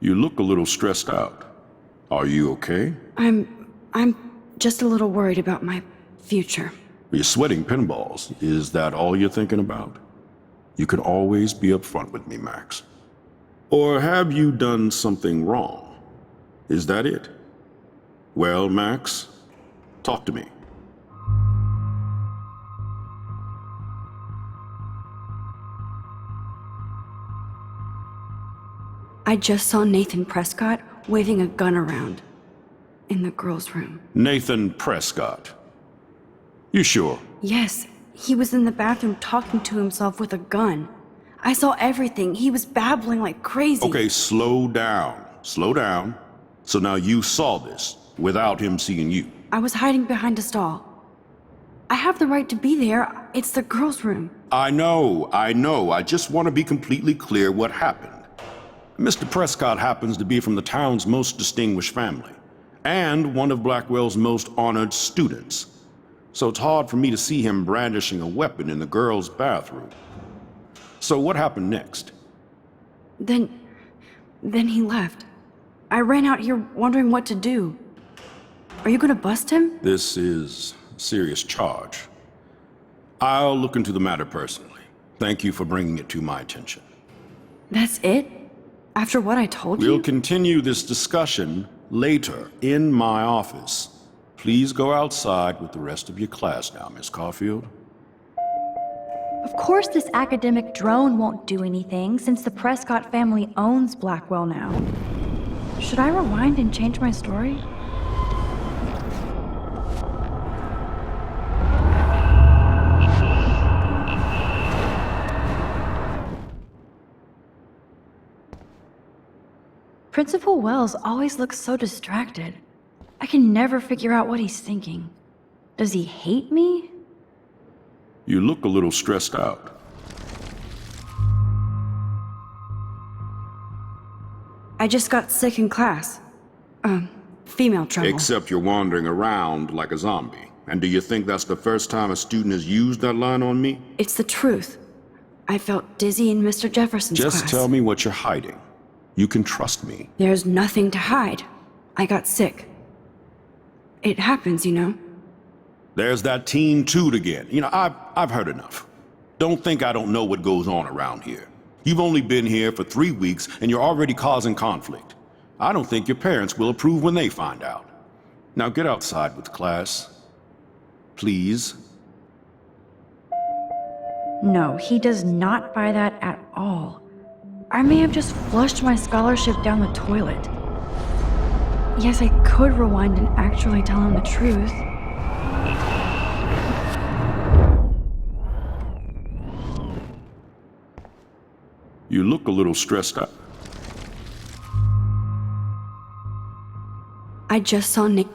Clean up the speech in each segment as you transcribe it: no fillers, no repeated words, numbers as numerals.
You look a little stressed out. Are you okay? I'm just a little worried about my future. You're sweating pinballs. Is that all you're thinking about? You can always be upfront with me, Max. Or have you done something wrong? Is that it? Well, Max, talk to me. I just saw Nathan Prescott waving a gun around in the girls' room. Nathan Prescott. You sure? Yes, he was in the bathroom talking to himself with a gun. I saw everything. He was babbling like crazy. Okay, slow down. Slow down. So now you saw this without him seeing you. I was hiding behind a stall. I have the right to be there. It's the girls' room. I know. I just want to be completely clear what happened. Mr. Prescott happens to be from the town's most distinguished family, and one of Blackwell's most honored students. So it's hard for me to see him brandishing a weapon in the girls' bathroom. So what happened next? Then he left. I ran out here wondering what to do. Are you gonna bust him? This is a serious charge. I'll look into the matter personally. Thank you for bringing it to my attention. That's it? After what I told you? We'll continue this discussion later in my office. Please go outside with the rest of your class now, Miss Caulfield. Of course this academic drone won't do anything since the Prescott family owns Blackwell now. Should I rewind and change my story? Principal Wells always looks so distracted. I can never figure out what he's thinking. Does he hate me? You look a little stressed out. I just got sick in class. Female trouble. Except you're wandering around like a zombie. And do you think that's the first time a student has used that line on me? It's the truth. I felt dizzy in Mr. Jefferson's class. Just tell me what you're hiding. You can trust me. There's nothing to hide. I got sick. It happens, you know. There's that teen toot again. You know, I've heard enough. Don't think I don't know what goes on around here. You've only been here for 3 weeks and you're already causing conflict. I don't think your parents will approve when they find out. Now get outside with class. Please. No, he does not buy that at all. I may have just flushed my scholarship down the toilet. Yes, I could rewind and actually tell him the truth. You look a little stressed out. I just saw Nick.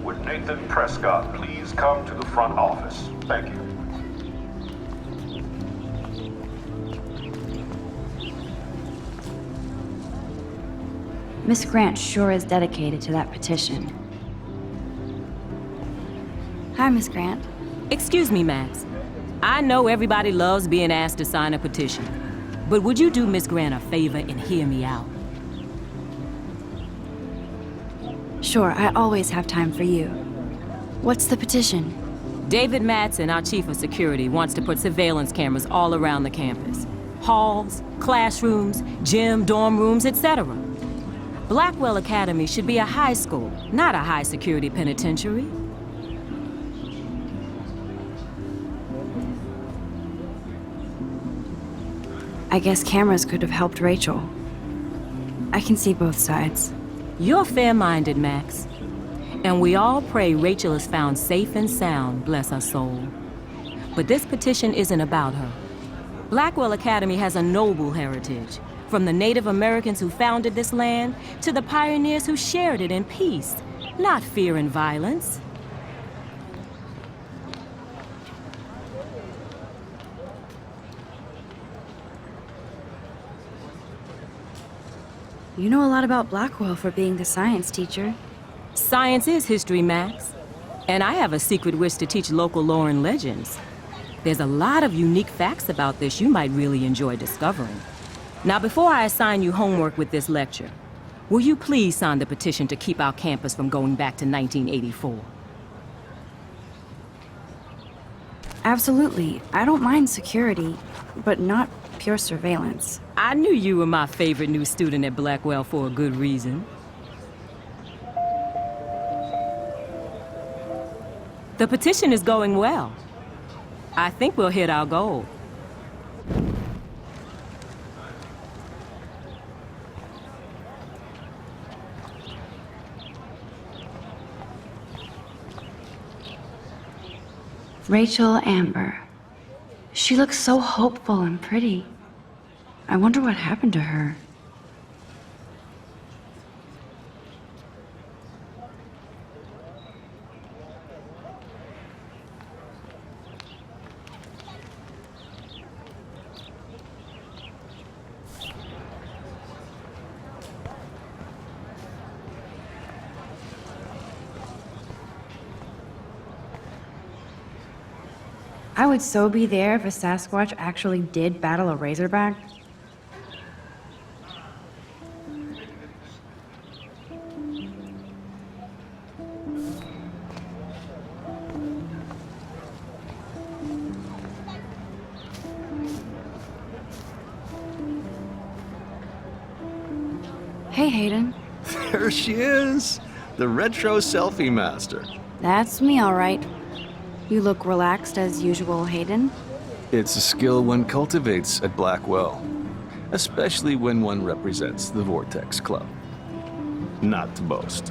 Would Nathan Prescott please come to the front office? Thank you. Miss Grant sure is dedicated to that petition. Hi, Miss Grant. Excuse me, Max. I know everybody loves being asked to sign a petition, but would you do Miss Grant a favor and hear me out? Sure, I always have time for you. What's the petition? David Madsen, our chief of security, wants to put surveillance cameras all around the campus. Halls, classrooms, gym, dorm rooms, etc. Blackwell Academy should be a high school, not a high-security penitentiary. I guess cameras could have helped Rachel. I can see both sides. You're fair-minded, Max. And we all pray Rachel is found safe and sound, bless her soul. But this petition isn't about her. Blackwell Academy has a noble heritage, from the Native Americans who founded this land to the pioneers who shared it in peace, not fear and violence. You know a lot about Blackwell for being the science teacher. Science is history, Max. And I have a secret wish to teach local lore and legends. There's a lot of unique facts about this you might really enjoy discovering. Now, before I assign you homework with this lecture, will you please sign the petition to keep our campus from going back to 1984? Absolutely. I don't mind security, but not pure surveillance. I knew you were my favorite new student at Blackwell for a good reason. The petition is going well. I think we'll hit our goal. Rachel Amber. She looks so hopeful and pretty. I wonder what happened to her. I would so be there if a Sasquatch actually did battle a Razorback. Hey, Hayden. There she is! The retro selfie master. That's me, all right. You look relaxed as usual, Hayden. It's a skill one cultivates at Blackwell, especially when one represents the Vortex Club. Not to boast.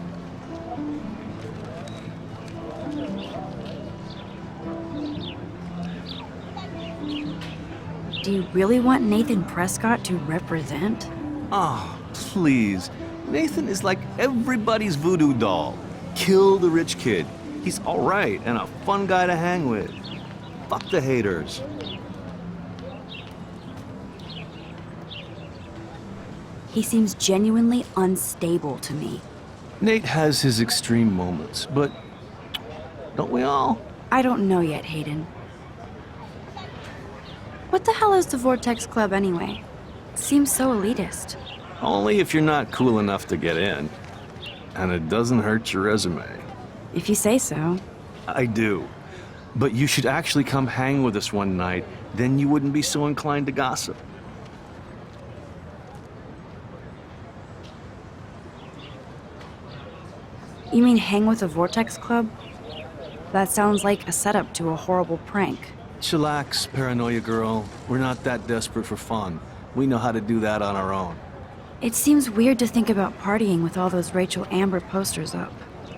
Do you really want Nathan Prescott to represent? Oh, please. Nathan is like everybody's voodoo doll. Kill the rich kid. He's all right and a fun guy to hang with. Fuck the haters. He seems genuinely unstable to me. Nate has his extreme moments, but don't we all? I don't know yet, Hayden. What the hell is the Vortex Club anyway? Seems so elitist. Only if you're not cool enough to get in. And it doesn't hurt your resume. If you say so. I do. But you should actually come hang with us one night, then you wouldn't be so inclined to gossip. You mean hang with the Vortex Club? That sounds like a setup to a horrible prank. Chillax, paranoia girl. We're not that desperate for fun. We know how to do that on our own. It seems weird to think about partying with all those Rachel Amber posters up.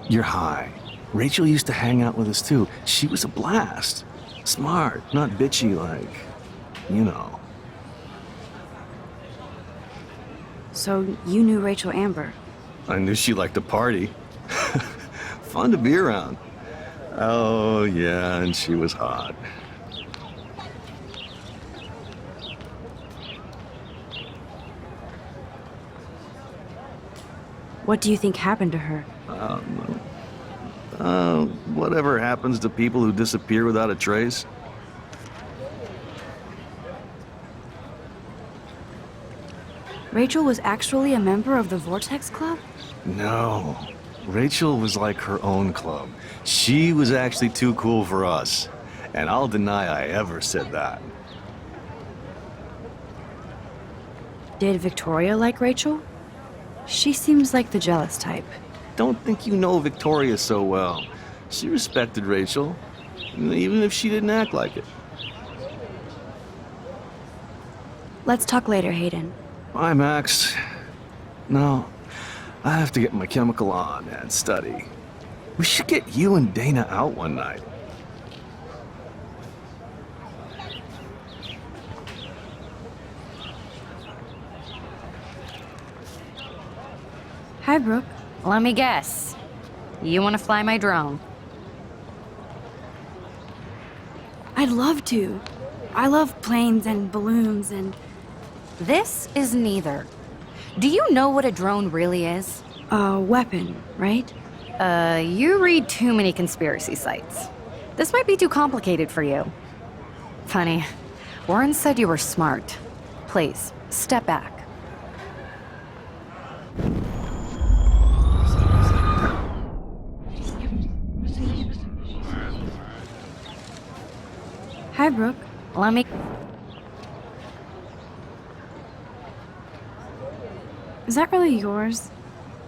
You're high. Rachel used to hang out with us too. She was a blast. Smart, not bitchy like, you know. So you knew Rachel Amber? I knew she liked to party. Fun to be around. Oh, yeah, and she was hot. What do you think happened to her? Whatever happens to people who disappear without a trace. Rachel was actually a member of the Vortex Club? No. Rachel was like her own club. She was actually too cool for us. And I'll deny I ever said that. Did Victoria like Rachel? She seems like the jealous type. Don't think you know Victoria so well. She respected Rachel, even if she didn't act like it. Let's talk later, Hayden. Bye, Max. No, I have to get my chemical on and study. We should get you and Dana out one night. Hi, Brooke. Let me guess. You want to fly my drone? I'd love to. I love planes and balloons and... This is neither. Do you know what a drone really is? a weapon, right? You read too many conspiracy sites. This might be too complicated for you. Funny. Warren said you were smart. Please, step back. Hi, Brooke. Let me... Is that really yours?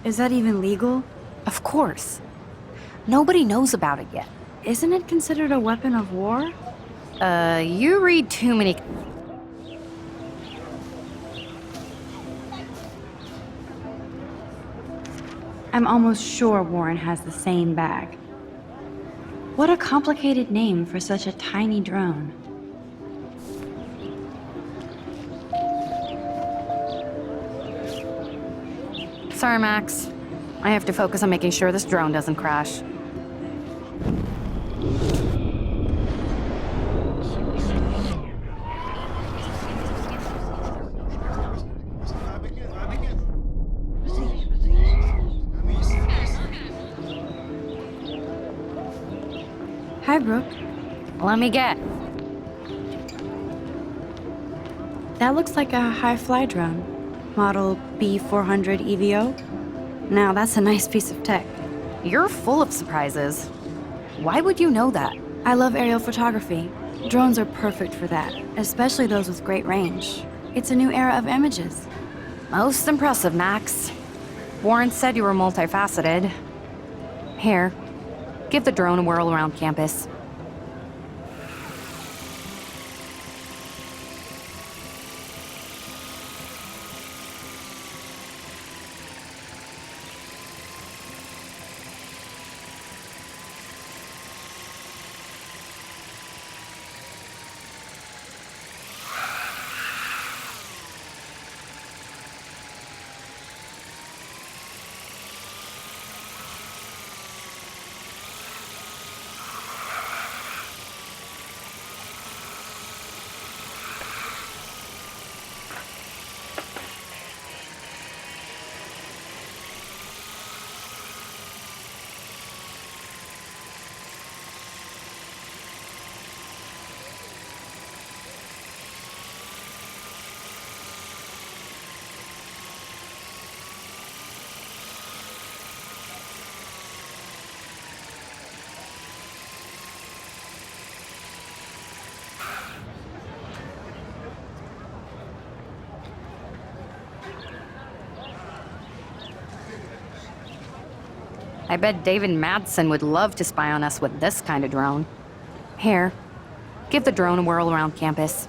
Is that even legal? Of course. Nobody knows about it yet. Isn't it considered a weapon of war? You read too many... I'm almost sure Warren has the same bag. What a complicated name for such a tiny drone. Sorry, Max. I have to focus on making sure this drone doesn't crash. Hi, Brooke. Let me get. That looks like a high-fly drone. Model B400 EVO. Now, that's a nice piece of tech. You're full of surprises. Why would you know that? I love aerial photography. Drones are perfect for that, especially those with great range. It's a new era of images. Most impressive, Max. Warren said you were multifaceted. Here, give the drone a whirl around campus. I bet David Madsen would love to spy on us with this kind of drone. Here, give the drone a whirl around campus.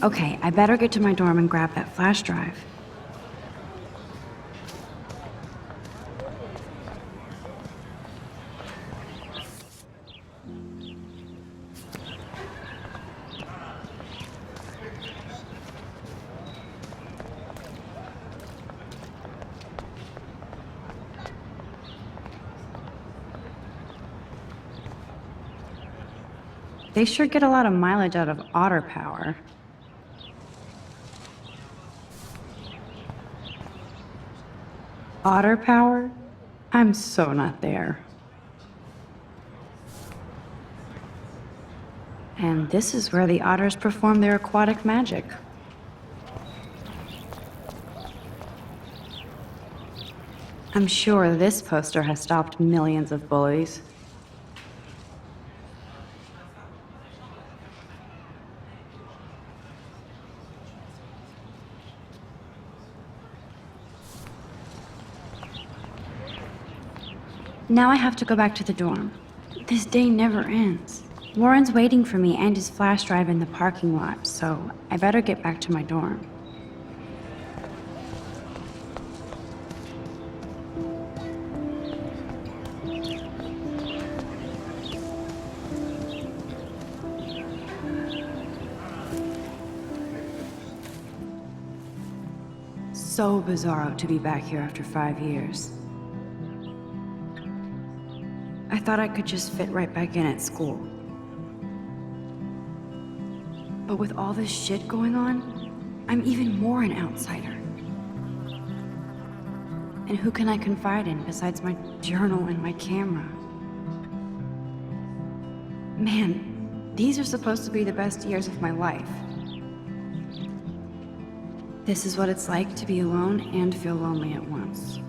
Okay, I better get to my dorm and grab that flash drive. They sure get a lot of mileage out of otter power. Otter power? I'm so not there. And this is where the otters perform their aquatic magic. I'm sure this poster has stopped millions of bullies. Now I have to go back to the dorm. This day never ends. Warren's waiting for me and his flash drive in the parking lot, so I better get back to my dorm. So bizarro to be back here after 5 years. I thought I could just fit right back in at school. But with all this shit going on, I'm even more an outsider. And who can I confide in besides my journal and my camera? Man, these are supposed to be the best years of my life. This is what it's like to be alone and feel lonely at once.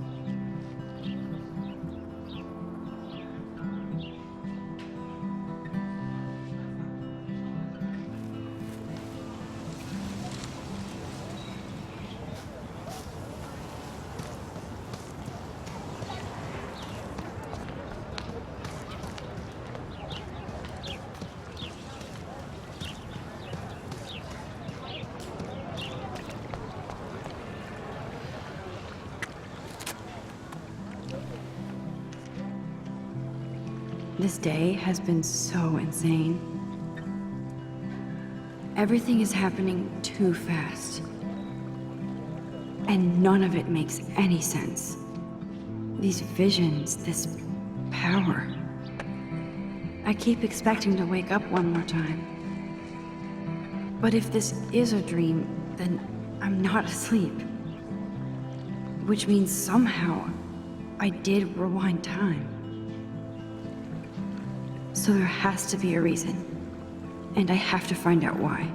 This day has been so insane. Everything is happening too fast. And none of it makes any sense. These visions, this power. I keep expecting to wake up one more time. But if this is a dream, then I'm not asleep. Which means somehow I did rewind time. So there has to be a reason, and I have to find out why.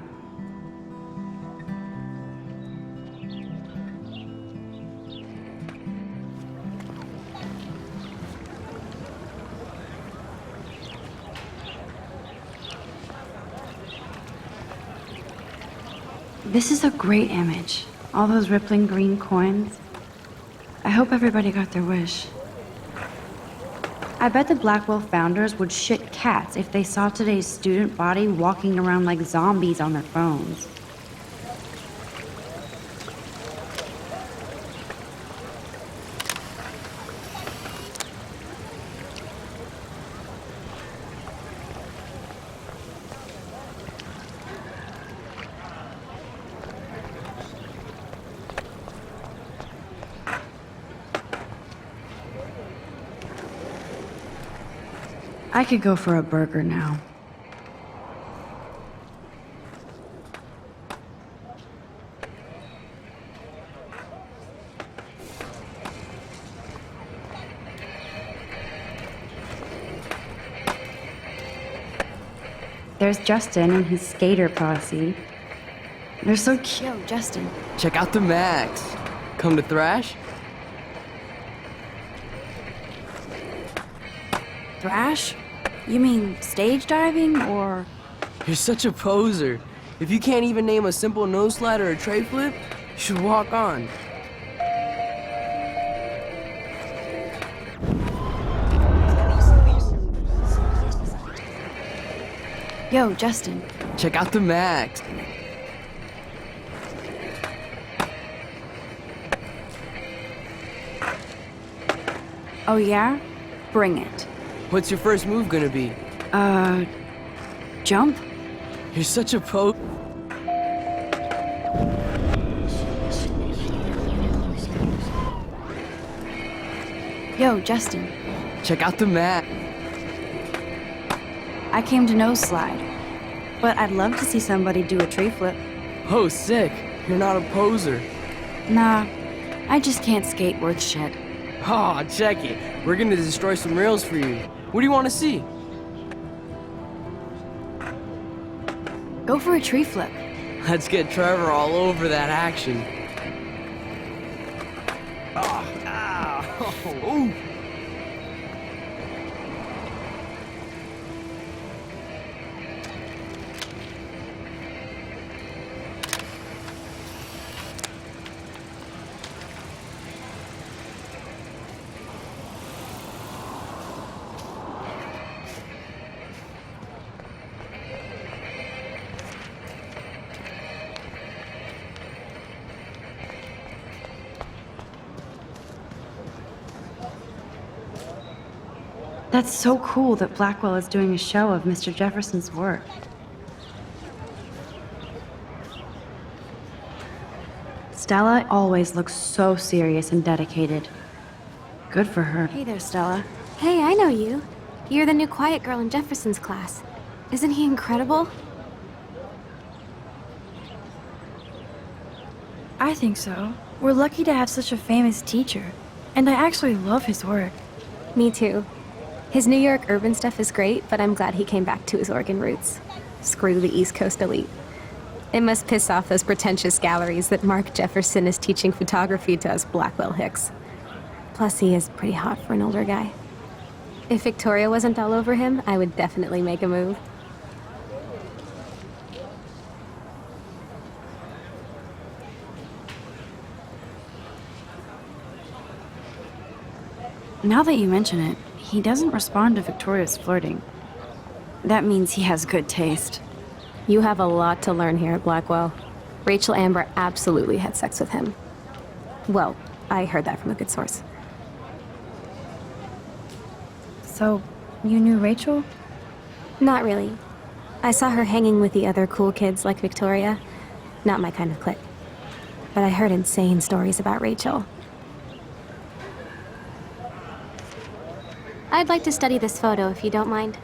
This is a great image. All those rippling green coins. I hope everybody got their wish. I bet the Blackwell founders would shit cats if they saw today's student body walking around like zombies on their phones. I could go for a burger now. There's Justin and his skater posse. They're so cute. Yo, Justin. Check out the Max. Come to thrash? Thrash? You mean stage diving, or...? You're such a poser. If you can't even name a simple nose slide or a tray flip, you should walk on. Yo, Justin. Check out the Max. Oh yeah? Bring it. What's your first move gonna be? Jump? You're such a Yo, Justin. Check out the Max. I came to nose slide, but I'd love to see somebody do a tree flip. Oh, sick. You're not a poser. Nah, I just can't skate worth shit. Aw, check it. We're gonna destroy some rails for you. What do you want to see? Go for a tree flip. Let's get Trevor all over that action. That's so cool that Blackwell is doing a show of Mr. Jefferson's work. Stella always looks so serious and dedicated. Good for her. Hey there, Stella. Hey, I know you. You're the new quiet girl in Jefferson's class. Isn't he incredible? I think so. We're lucky to have such a famous teacher. And I actually love his work. Me too. His New York urban stuff is great, but I'm glad he came back to his Oregon roots. Screw the East Coast elite. It must piss off those pretentious galleries that Mark Jefferson is teaching photography to us Blackwell hicks. Plus, he is pretty hot for an older guy. If Victoria wasn't all over him, I would definitely make a move. Now that you mention it, he doesn't respond to Victoria's flirting. That means he has good taste. You have a lot to learn here at Blackwell. Rachel Amber absolutely had sex with him. Well, I heard that from a good source. So, you knew Rachel? Not really. I saw her hanging with the other cool kids like Victoria. Not my kind of clique. But I heard insane stories about Rachel. I'd like to study this photo if you don't mind.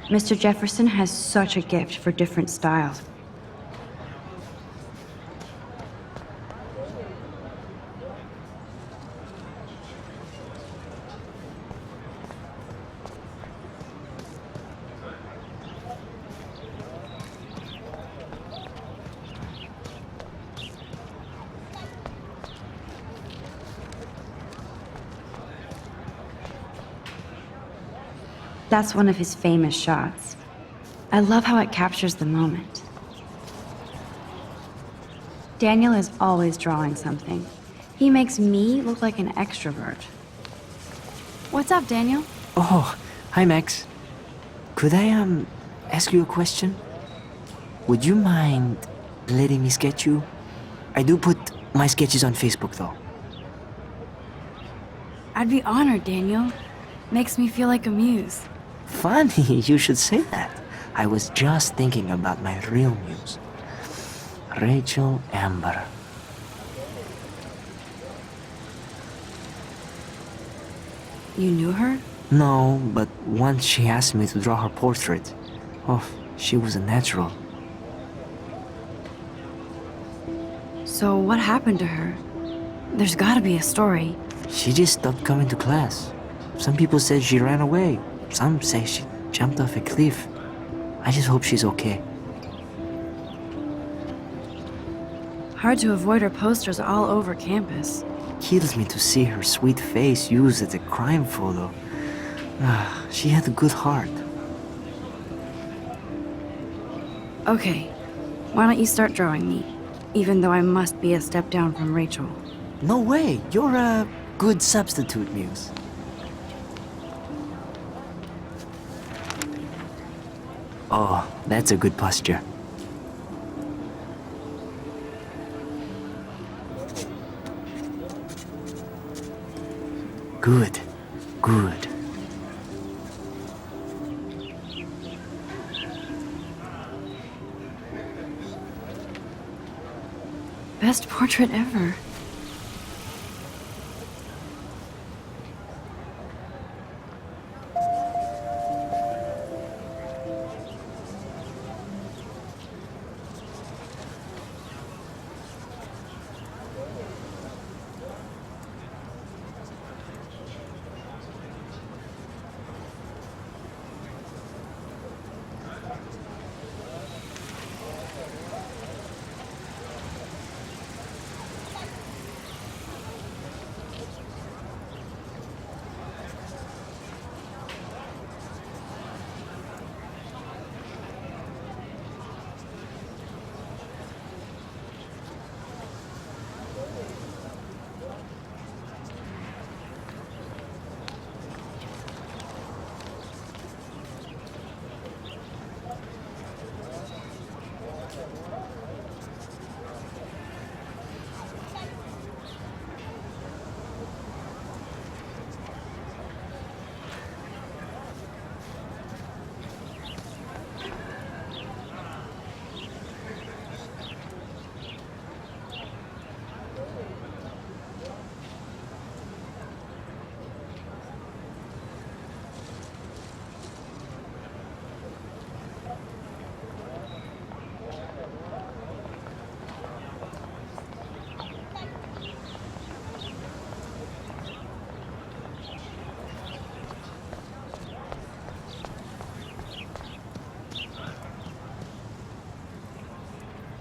Mr. Jefferson has such a gift for different styles. That's one of his famous shots. I love how it captures the moment. Daniel is always drawing something. He makes me look like an extrovert. What's up, Daniel? Oh, hi Max. Could I, ask you a question? Would you mind letting me sketch you? I do put my sketches on Facebook, though. I'd be honored, Daniel. Makes me feel like a muse. Funny, you should say that. I was just thinking about my real muse. Rachel Amber. You knew her? No, but once she asked me to draw her portrait. Oh, she was a natural. So what happened to her? There's gotta be a story. She just stopped coming to class. Some people said she ran away. Some say she jumped off a cliff. I just hope she's okay. Hard to avoid her posters all over campus. Kills me to see her sweet face used as a crime photo. She had a good heart. Okay, why don't you start drawing me? Even though I must be a step down from Rachel. No way, you're a good substitute, Muse. Oh, that's a good posture. Good, good. Best portrait ever.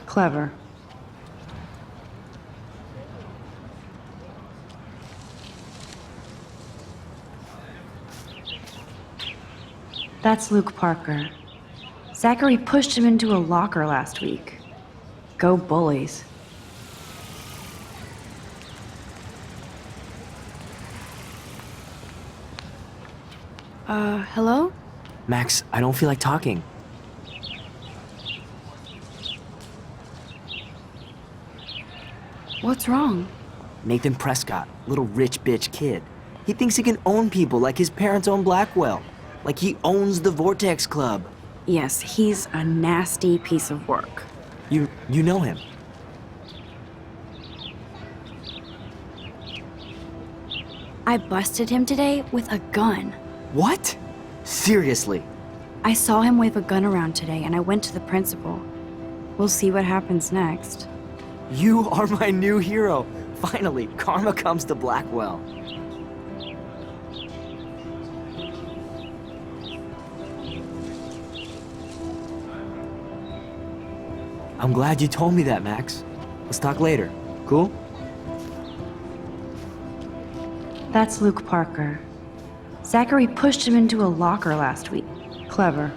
Clever. That's Luke Parker. Zachary pushed him into a locker last week. Go bullies. Hello? Max, I don't feel like talking. What's wrong? Nathan Prescott, little rich bitch kid. He thinks he can own people like his parents own Blackwell. Like he owns the Vortex Club. Yes, he's a nasty piece of work. You know him. I busted him today with a gun. What? Seriously? I saw him wave a gun around today and I went to the principal. We'll see what happens next. You are my new hero. Finally, karma comes to Blackwell. I'm glad you told me that, Max. Let's talk later. Cool? That's Luke Parker. Zachary pushed him into a locker last week. Clever.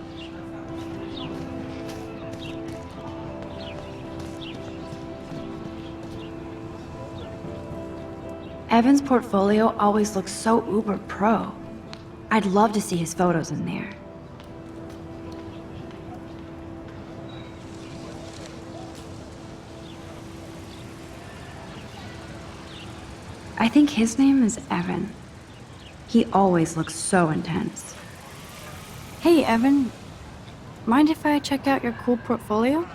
Evan's portfolio always looks so uber pro. I'd love to see his photos in there. I think his name is Evan. He always looks so intense. Hey, Evan. Mind if I check out your cool portfolio?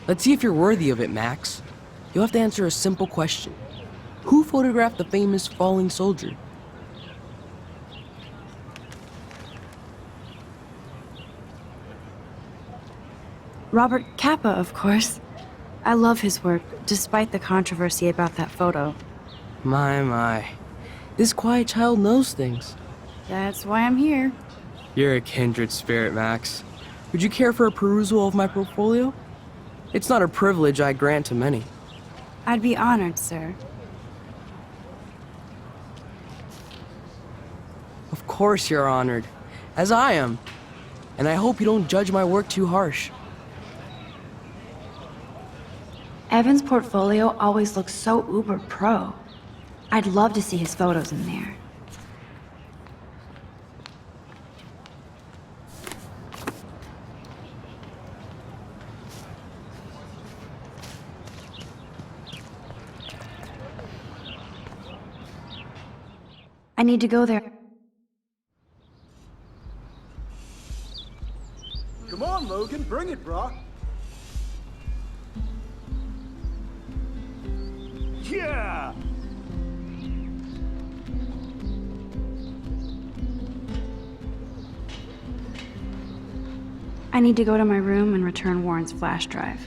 Let's see if you're worthy of it, Max. You'll have to answer a simple question. Who photographed the famous falling soldier? Robert Capa, of course. I love his work, despite the controversy about that photo. My. This quiet child knows things. That's why I'm here. You're a kindred spirit, Max. Would you care for a perusal of my portfolio? It's not a privilege I grant to many. I'd be honored, sir. Of course you're honored, as I am. And I hope you don't judge my work too harsh. Evan's portfolio always looks so uber pro. I'd love to see his photos in there. I need to go there. Come on, Logan, bring it, brah. Yeah! I need to go to my room and return Warren's flash drive.